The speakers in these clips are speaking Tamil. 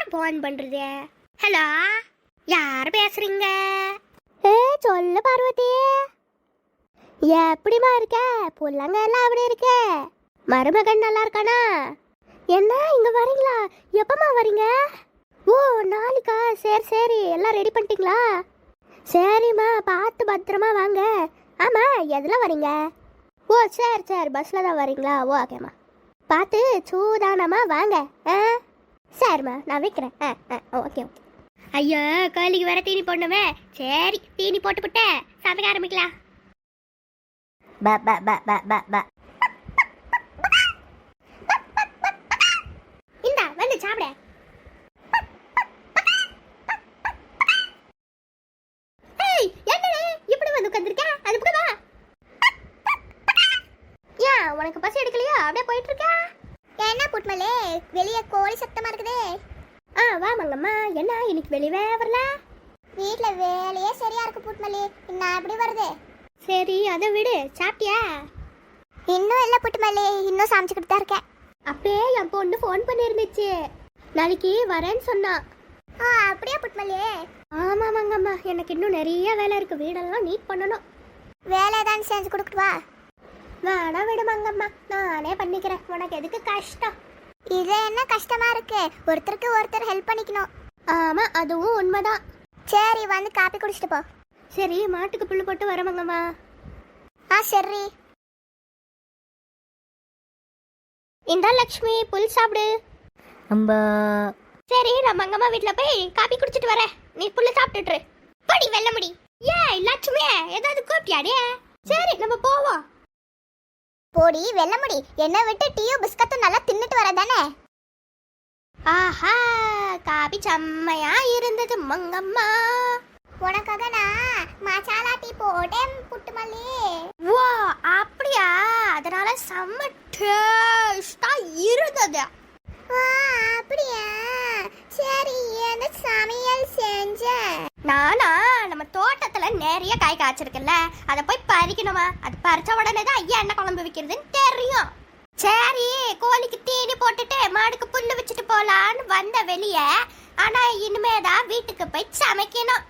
தான் ஃபோன் பண்றது. ஹலோ, யார் பேசுறீங்க? சொல்லு பார்வதி, எப்படிமா இருக்க? புள்ளங்க எல்லாம் அப்படி இருக்க? மருமகன் நல்லா இருக்கானா? என்ன இங்க வரீங்களா? எப்பமா வரீங்க? ஓ, நாளைக்கா? சரி சரி, எல்லாம் ரெடி பண்ணிட்டீங்களா? சரிம்மா, பார்த்து பத்திரமா வாங்க. ஆமா, எதில் வரீங்க? ஓ சரி சரி, பஸ்ஸில் தான் வரீங்களா? ஓகேம்மா, பார்த்து சூதானமா வாங்க. சரிம்மா, நான் வைக்கிறேன். Okay okay. ஐயோ, கோழிக்கு வேற தீனி போடணுமே. சரி, தீனி போட்டுவிட்டேன், சமைக்க ஆரம்பிக்கலாம். இந்தா வந்து சாப்பிட. உனக்கு பசி எடுக்கலையா? அப்படியே போயிட்டு இருக்க. என்ன புட்மலே, வெளியே கோழி சத்தமா இருக்குதே. வா மங்கம்மா. என்ன இன்னைக்கு வெளியவே வரல? வீட்ல வேலையே சரியா இருக்கு புட்மலே, நான் எப்படி வருது? சரி, அதை விடு. சாப்பிட்டியா? இன்னும் இல்லை புட்மலே, இன்னும் சமைச்சுக்கிட்டு தான் இருக்கேன். அப்பயே என் பொண்ணு ஃபோன் பண்ணிருந்துச்சு, நாளைக்கு வரேன்னு சொன்னா. அப்படியே புட்மலே? ஆமா மங்கம்மா, எனக்கு இன்னும் நிறைய வேலை இருக்கு, வீடெல்லாம் நீட் பண்ணணும். வேலை தான் செஞ்சு கொடுக்கவா? வேணா விடு மங்கம்மா, நானே பண்ணிக்கிறேன். உனக்கு எதுக்கு கஷ்டம்? இது என்ன கஷ்டமா இருக்கு? ஒருத்தருக்கு ஒருத்தர் ஹெல்ப் பண்ணிக்கணும். ஆமா, அதுவும் உண்மைதான். சரி, வந்து காப்பி குடிச்சிட்டு போ. சரி, மாட்டுக்கு புல்லு போட்டு வர மங்கம்மா. சரி. இந்த லக்ஷ்மி, புல் சாப்பிடு. அம்பா. சரி, நான் மங்கம்மா வீட்டுல போய் காப்பி குடிச்சிட்டு வரேன், நீ புல்லு சாப்பிட்டுட்டு படி. வெள்ள முடி. ஏய் லட்சுமி, ஏதாவது கூப்பிட்டியாடே? சரி, நம்ம போவோம். போடி வெள்ளமுடி, என்ன விட்டு டீயும் பிஸ்கட்டும் நல்லா தின்னுட்டு வரதானே. ஆஹா, காபி செம்மையா இருந்தது மங்கம்மா. உனக்காக நான் மசாலா டீ போட்டேன் புட்டுமல்லி. ஓ அப்படியா? அதனால செம்ம டேஸ்டா இருந்தது. அப்படியா? சரி, என்ன சமையல் செஞ்ச? நானா, நம்ம தோட்டத்துல நிறைய காய் காய்ச்சிருக்குல்ல, அதை போய் பறிக்கணுமா. அது பறிச்ச உடனே தான் ஐயா என்ன குழம்பு வைக்கிறதுன்னு தெரியும். சரி, கோழிக்கு தீனி போட்டுட்டு மாடுக்கு புல்லு வச்சுட்டு போலான்னு வந்த வெளியே. ஆனா இனிமேதான் வீட்டுக்கு போய் சமைக்கணும்.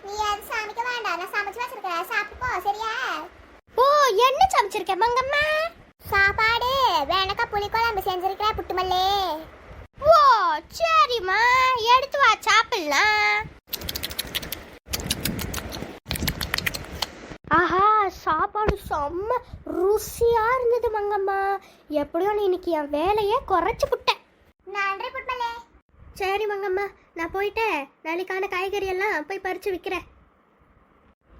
நீ அது சமைக்க வேண்டாம், நான் சமைச்சு வச்சிருக்கேன், சாப்பிட்டு போ. சரியா? ஓ, என்ன சமைச்சிருக்க மங்கம்மா? சாப்பாடு வேணக்கா புளி குழம்பு செஞ்சிருக்கிறேன் புட்டுமல்லே. ஓ சரிம்மா, எடுத்து வா, சாப்பிடலாம். ஆஹா, சாப்பாடு செம்ம ருசியா இருந்தது மங்கம்மா. எப்படியோ நீ இன்னைக்கு என் வேலையை குறைச்சு புட்டேன். நன்றி புட்மலே. சரி மங்கம்மா, நான் போயிட்டேன். நாளைக்கான காய்கறி எல்லாம் போய் பறிச்சு விற்கிறேன்.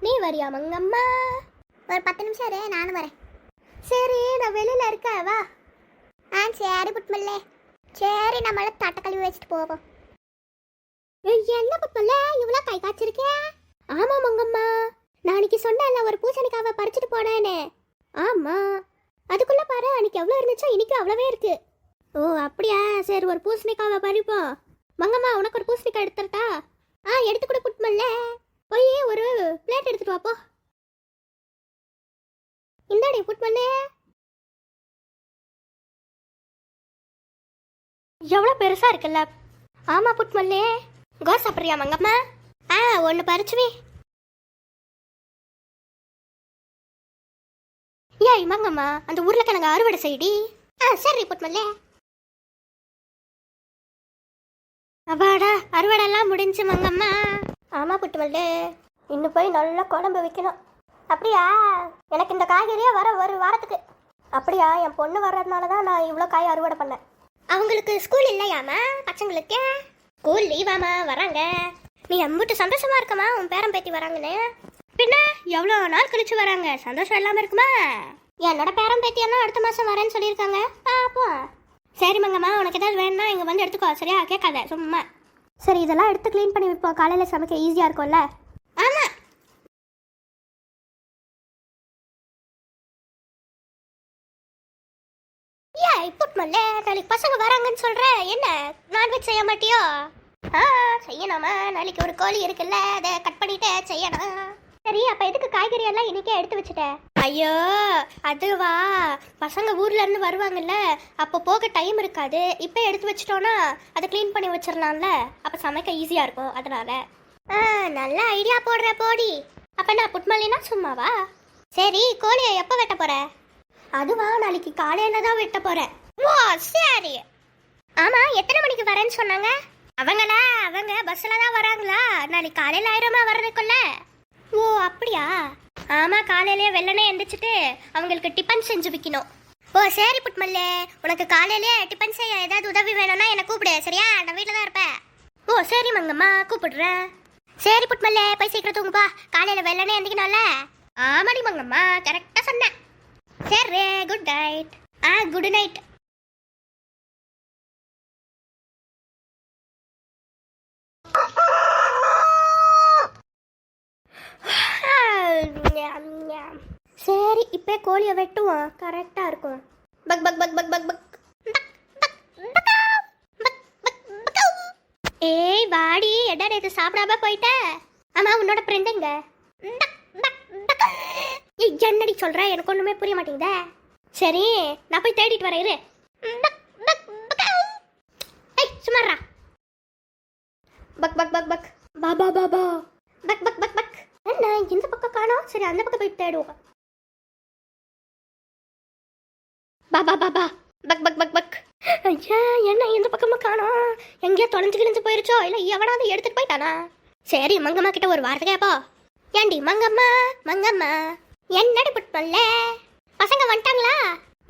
நீ வரியா மங்கம்மா? ஒரு 10 நிமிஷம் இரு, நானும் வரேன். சரி, நான் வெளியில இருக்கேன், வா. சரி புட்மல்லே. சரி, நம்மள தட்டை கழுவி வச்சுட்டு போவோம். என்ன புட்மல்லே, இவ்வளோ காய் காய்ச்சிருக்கே? ஆமா மங்கம்மா, நாளைக்கு சொன்னேன்ல ஒரு பூசணிக்காவை பறிச்சுட்டு போனேன்னு. ஆமா, அதுக்குள்ள பாரு, அன்னைக்கு எவ்வளோ இருந்துச்சோ இன்னைக்கு அவ்வளவே இருக்கு. ஓ அப்படியா? சரி, ஒரு பூசணிக்காவை பறிப்போம். மங்கம்மா, உனக்கு ஒரு பூசணிக்காய் எடுத்துட்டா? எடுத்து கூட புட்மல்ல. போய் ஒரு பிளேட் எடுத்துட்டு வாப்போ. இந்தாடி புட்மல்லே. எவ்வளோ பெருசா இருக்குல்ல? ஆமா புட்மல்லே. கோ சாப்பிட்றியா மங்கம்மா? ஒன்று பறிச்சுவி. ஏய் மங்கம்மா, அந்த உருளைக்கிழங்கு அறுவடை செய்டி. சரி புட்மல்லே. அப்பாடா, அறுவடை எல்லாம் முடிஞ்சு மங்கம்மா. ஆமா புட்மல்லே, இன்னும் போய் நல்லா குழம்பு வைக்கணும். அப்படியா? எனக்கு இந்த காய்கறியா வர ஒரு வாரத்துக்கு. அப்படியா? என் பொண்ணு வர்றதுனால தான் நான் இவ்வளோ காய் அறுவடை பண்ணேன். அவங்களுக்கு ஸ்கூல் இல்லையாமா பசங்களுக்கு? ஸ்கூல் லீவாமா, வராங்க. நீ எம்பிட்டு சந்தோஷமா இருக்கமா உன் பேரன் பேத்தி வராங்கன்னு? பின்ன எவ்வளோ நாள் கழிச்சு வராங்க, சந்தோஷம் இல்லாமல் இருக்குமா? என்னோட பேரன் பேத்தியெல்லாம் அடுத்த மாதம் வரேன்னு சொல்லியிருக்காங்க. அப்போ சரி மங்கம்மா, உனக்கு ஏதாவது வேணும்னா இங்கே வந்து எடுத்துக்கோ, சரியா? கேட்காத சும்மா. சரி, இதெல்லாம் எடுத்து க்ளீன் பண்ணி வைப்போம், காலையில் சமைக்க ஈஸியாக இருக்கும்ல. ஆமாம். புட்மல்ல, நாளைக்கு பசங்க வராங்கன்னு சொல்ற, என்ன நான்வெஜ் செய்ய மாட்டியோ? செய்யணுமா? நாளைக்கு ஒரு கோழி இருக்குல்ல, அதை கட் பண்ணிட்டு செய்யணும். சரி, அப்ப எதுக்கு காய்கறி எல்லாம் இன்னைக்கே எடுத்து வச்சுட்டேன்? ஐயோ அதுவா, பசங்க ஊர்ல இருந்து வருவாங்கல்ல, அப்போ போக டைம் இருக்காது. இப்போ எடுத்து வச்சிட்டோன்னா அதை க்ளீன் பண்ணி வச்சிடலாம்ல, அப்போ சமைக்க ஈஸியாக இருக்கும். அதனால நல்ல ஐடியா போடுற போடி. அப்போ நான் புட்மல்லினா சும்மாவா? சரி, கோழியை எப்போ வெட்ட போற? அதுவா, நாளைக்கு காலையில தான் வெட்ட போறேன். ஓ சரி. ஆமா, எத்தனை மணிக்கு வரேன்னு சொன்னாங்க? அவங்க பஸ்ல தான் வராங்களா? நாளைக்கு காலையில ஆயிரமா வர்றதுக்குள்ள. ஓ அப்படியா? ஆமா, காலையிலேயே வெள்ளனே எந்திரிச்சிட்டு அவங்களுக்கு டிஃபன் செஞ்சு வைக்கணும். ஓ சரி புட்மல்லே, உனக்கு காலையிலேயே டிஃபன் செய்ய ஏதாவது உதவி வேணும்னா என்னை கூப்பிடு, சரியா? நான் வீட்டில் தான் இருப்பேன். ஓ சரி மங்கம்மா, கூப்பிடுறேன். சரி புட்மல்லே, போய் சீக்கிரம் தூங்குப்பா, காலையில வெள்ளனே எந்திக்கணும்ல. ஆமாடி மங்கம்மா, கரெக்டா சொன்னேன். சரி, குட் நைட். Good night. சரி, இப்போ கோழியை வெட்டுவோம், கரெக்டா இருக்கும். Buck buck buck buck buck buck. ஏய் வாடி, என்ன இது சாப்பிடாம போயிட்ட? ஆமா, உன்னோட ஃப்ரெண்ட் எங்க? என்னடி சொல்ற, எனக்கு ஒண்ணுமே புரிய மாட்டேங்குதே. சரி, நான் போய் தேடிட்டு வரேன் இரு. ஏய் சுமாரா. Buck buck buck buck. Baba Baba. Buck buck buck buck. என்ன இந்த பக்கம் காணோம்? சரி, அந்த பக்கம் போய் தேடுவோம். Baba Baba. Buck buck buck buck. ஐயா, என்ன இந்த பக்கமா காணோம்? எங்கேயோ தொலைஞ்சு கிழிஞ்சு போயிருச்சோ, இல்ல எவனாவது எடுத்துட்டு போயிட்டானா? சரி, மங்கம்மா கிட்ட ஒரு வார்த்தை கேப்போ. ஏண்டி மங்கம்மா, மங்கம்மா என்னடி புட்மல்ல, பசங்க வந்துட்டாங்களா?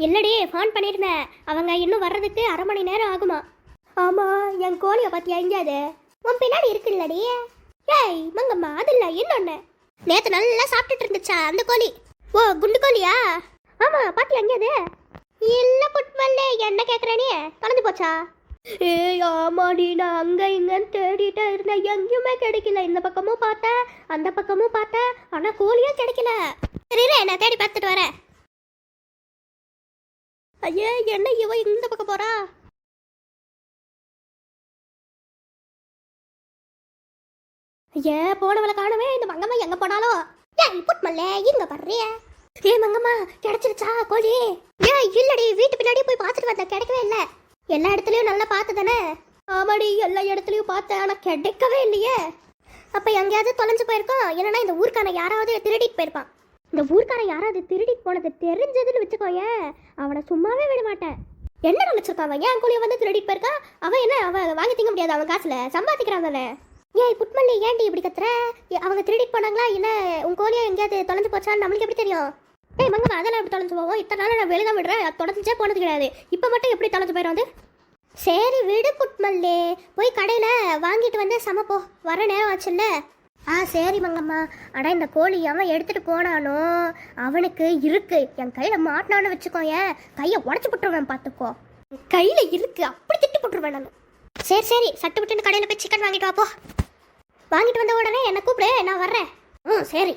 இல்லடி, ஃபோன் பண்ணியிருந்தேன், அவங்க இன்னும் வர்றதுக்கு 1/2 மணி நேரம் ஆகுமா. ஆமா, என் கோழியை பத்தியா எங்கேயாது? உன் பின்னாடி இருக்குல்லடி. ஏய் மங்கம்மா, அது இல்ல, இன்னொன்னு. நேத்து நல்லா சாப்பிட்டுட்டு இருந்துச்சா அந்த கோழி? ஓ குண்டு கோழியா? ஆமா, பாத்தியா எங்கேயாது? இல்ல புட்மல்லே, என்ன கேக்குறேனே, தொலைஞ்சு போச்சா? ஏய் ஆமாடி, நான் அங்க இங்கன்னு தேடிட்டே இருந்தேன், எங்கேயுமே கிடைக்கல. இந்த பக்கமும் பார்த்தேன், அந்த பக்கமும் பார்த்தேன், ஆனா கோழியும் கிடைக்கல. சரி, நான் தேடி பார்த்துட்டு வரேன். ஐயே, என்ன இவ இந்த பக்கம் போறா? ஐயே, போனவளை காணவே. இந்த மங்கம்மா எங்க போனாலும். ஏய் புட்மல்லே, இங்க பர்றிய. ஏய் மங்கம்மா, கிடைச்சிருச்சா கோழி? ஏய் இல்லடி, வீட்டு பின்னாடி போய் பார்த்துட்டு வந்தேன், கிடைக்கவே இல்லை. எல்லா இடத்துலயும் நல்லா பார்த்து தானே? ஆமாடி, எல்லா இடத்துலயும் பார்த்தேன், ஆனா கிடைக்கவே இல்லையே. அப்ப எங்கேயாவது தொலைஞ்சு போயிருக்கோம், இல்லைன்னா இந்த ஊருக்கான யாராவது திருடிட்டு போயிருப்பான். இந்த ஊருக்காரன் யாராவது திருடிட்டு போனது தெரிஞ்சதுன்னு வச்சுக்கோயேன், அவனை சும்மாவே விட மாட்டேன். என்ன நினைச்சிருக்கான்? ஏன் கோழியை வந்து திருடிட்டு போயிருக்கான்? அவன் என்ன, அவன் வாங்கி திங்க முடியாது, அவன் காசுல சம்பாதிக்கிறான் தானே. ஏய் புட்மல்லி, ஏன்டி இப்படி கத்துற? அவங்க திருடிட்டு போனாங்களா, இல்ல உன் கோழியை எங்கேயாவது தொலைஞ்சு போச்சான்னு நம்மளுக்கு எப்படி தெரியும்? ஏய் மங்கம்மா, அதெல்லாம் எப்படி தொலைஞ்சு போவோம்? இத்தனை நாள் நான் வெளியே தான் விடுறேன், அது தொலைஞ்சே போனது கிடையாது. இப்போ மட்டும் எப்படி தொலைஞ்சு போயிடும் அது? சரி விடு புட்மல்லே, போய் கடையில் வாங்கிட்டு வந்து சமைப்போ, வர நேரம் ஆச்சுல்ல. சரி மங்கம்மா. ஆனால் இந்த கோழி அவன் எடுத்துட்டு போனானோ அவனுக்கு இருக்கு, என் கையில் மாட்டினான்னு வச்சுக்கோ, ஏன் கையை உடச்சி போட்டுருவேன், பார்த்துக்கோ. கையில் இருக்கு, அப்படி திட்டு போட்டுருவேன் நான். சரி சரி, சட்டு விட்டுன்னு கடையில் போய் சிக்கன் வாங்கிட்டு வாப்போ. வாங்கிட்டு வந்த உடனே என்னை கூப்பிடு, நான் வர்றேன். சரி.